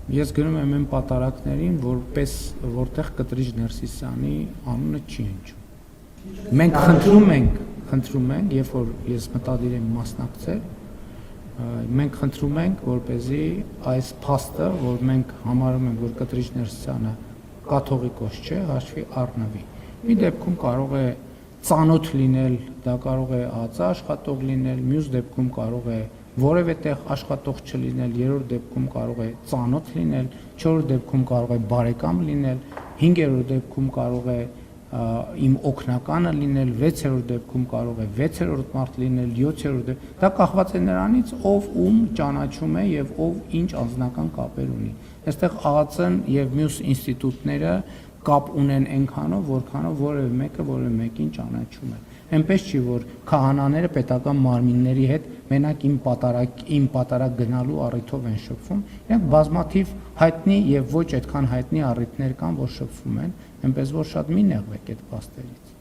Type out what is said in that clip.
Ես գնում եմ այն պատարակներին, որտեղ Կտրիչ Ներսիսյանի անունը չի հնչում։ Մենք խնդրում ենք, երբ որ ես մտադիր եմ մասնակցել, մենք խնդրում ենք, որպեսզի այս փաստը, որ մենք համարում ենք, որ Կտրիչ Ներսիսյանը կաթողիկոս չէ, հաշվի առնվի։ Մի դեպքում կարող է ծանոթ լինել, դա կարող է ԱԾԱ աշխատող լինել, մյուս դեպքում կարող է որևէ տեղ աշխատող չլինել, երրորդ դեպքում կարող է ծանոթ լինել, չորրորդ դեպքում կարող է բարեկամ լինել, հինգերորդ դեպքում կարող է իմ օգնականը լինել, 6-րդ դեպքում կարող է 6-րդ մարդ լինել, 7-րդ դեպքում, դա կախված է նրանից, ով ում ճանաչում է եւ ով ինչ անձնական կապեր ունի։ Այստեղ ԱԱԾ-ն եւ մյուս ինստիտուտները կապ ունեն այնքանով, որքանով որևէ մեկը որևէ մեկին ճանաչում է։ Այնպես չի, որ քահանաները պետական մարմինների հետ մենակ իմ պատարակ գնալու առիթով են շփվում, իրենք բազմաթիվ հայտնի եւ ոչ այդքան հայտնի առիթներ կան, որ շփվում են, այնպես որ շատ մի նեղվեք այդ փաստերից։